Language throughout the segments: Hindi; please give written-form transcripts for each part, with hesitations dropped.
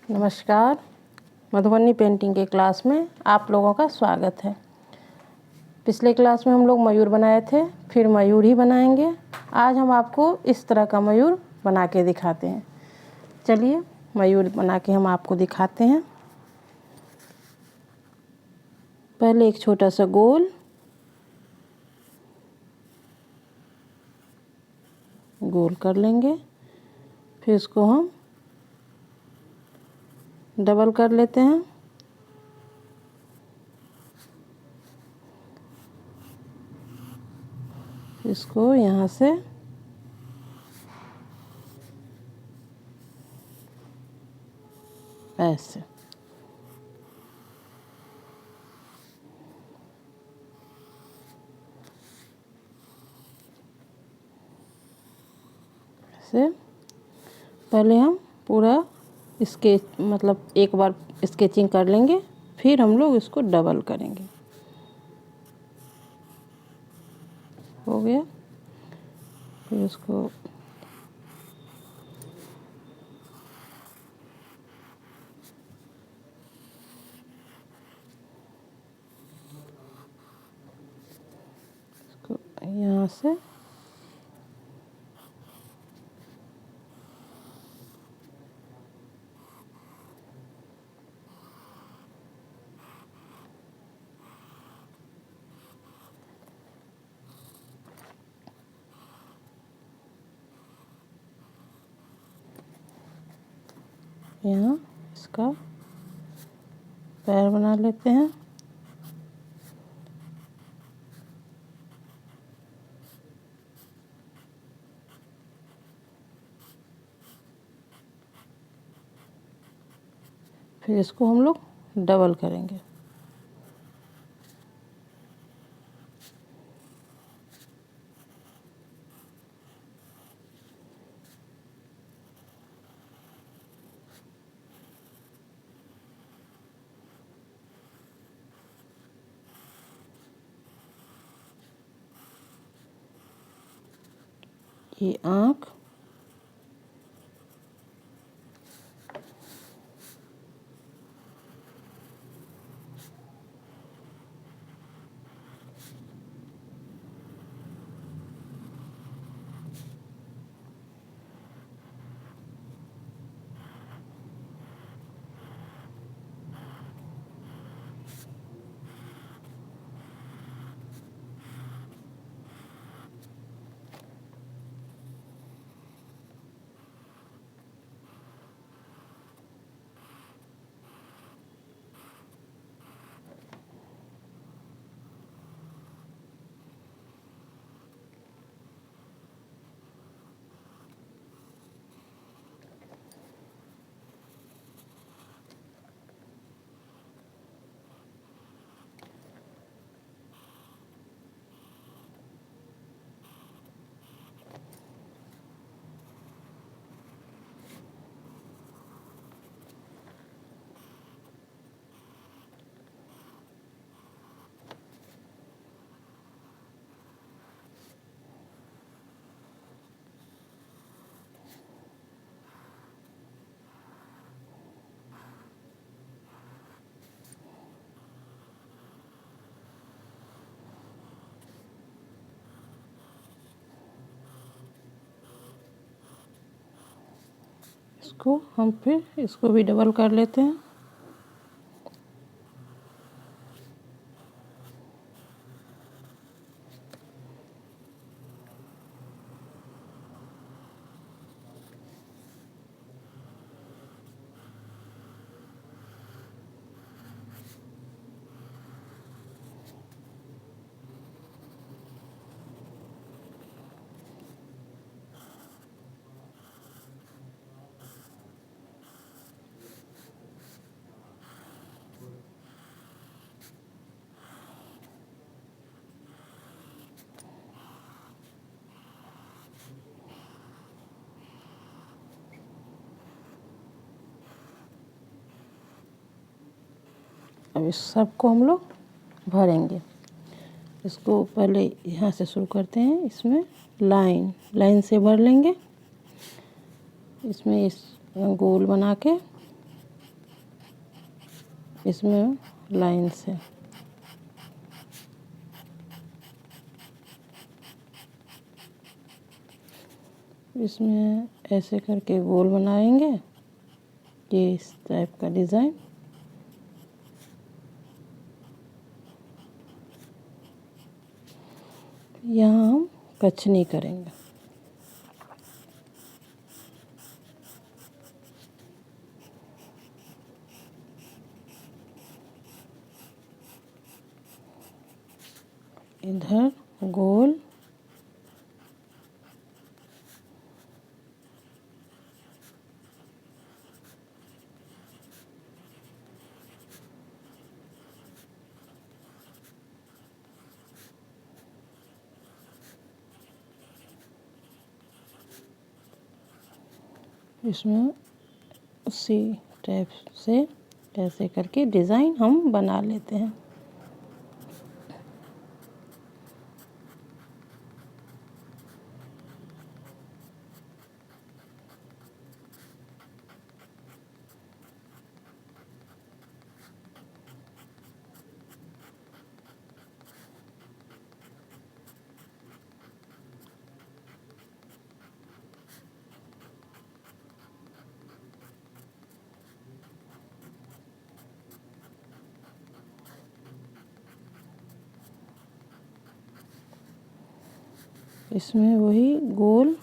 नमस्कार। मधुबनी पेंटिंग के क्लास में आप लोगों का स्वागत है। पिछले क्लास में हम लोग मयूर बनाए थे, फिर मयूर ही बनाएंगे। आज हम आपको इस तरह का मयूर बना के दिखाते हैं। चलिए मयूर बना के हम आपको दिखाते हैं। पहले एक छोटा सा गोल कर लेंगे, फिर इसको हम डबल कर लेते हैं। इसको यहाँ से ऐसे ऐसे पहले हम पूरा स्केच एक बार स्केचिंग कर लेंगे, फिर हम लोग इसको डबल करेंगे। हो गया, फिर इसको यहाँ से यहाँ इसका पैर बना लेते हैं। फिर इसको हम लोग डबल करेंगे। ये आँख, इसको हम फिर इसको भी डबल कर लेते हैं। अब इस सबको हम लोग भरेंगे। इसको पहले यहाँ से शुरू करते हैं। इसमें लाइन से भर लेंगे। इसमें इस गोल बना के इसमें लाइन से इसमें ऐसे करके गोल बनाएंगे, ये इस टाइप का डिज़ाइन। यहाँ हम कछनी करेंगे। इधर गोल, इसमें उसी टाइप से ऐसे करके डिज़ाइन हम बना लेते हैं। इसमें वही गोल,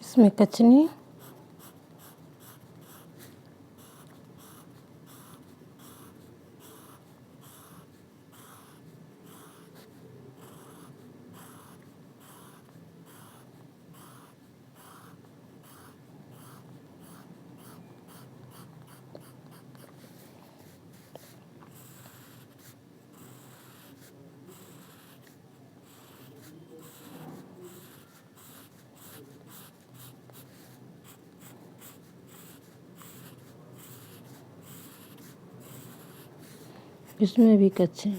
इसमें कचनी, इसमें भी कच्चे।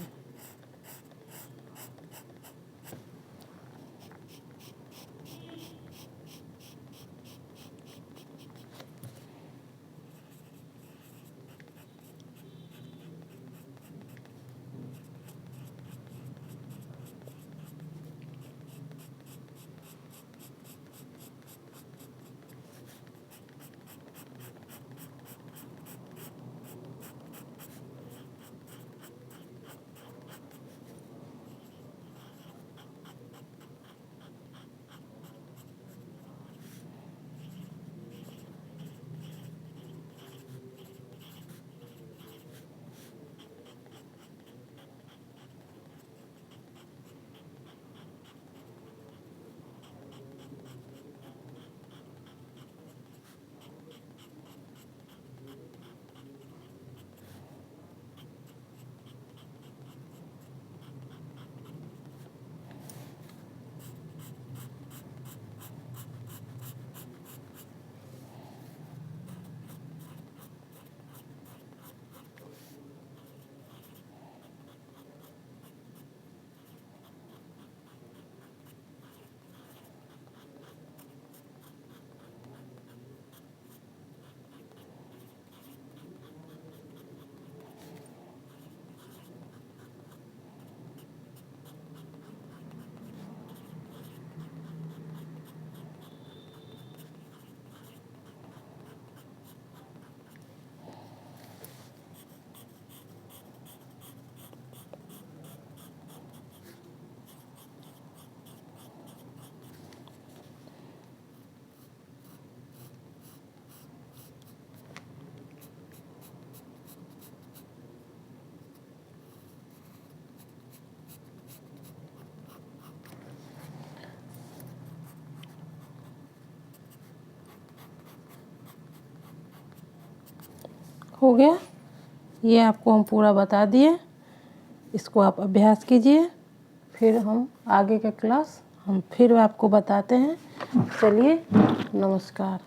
हो गया, ये आपको हम पूरा बता दिए। इसको आप अभ्यास कीजिए, फिर हम आगे का क्लास हम फिर आपको बताते हैं। चलिए, नमस्कार।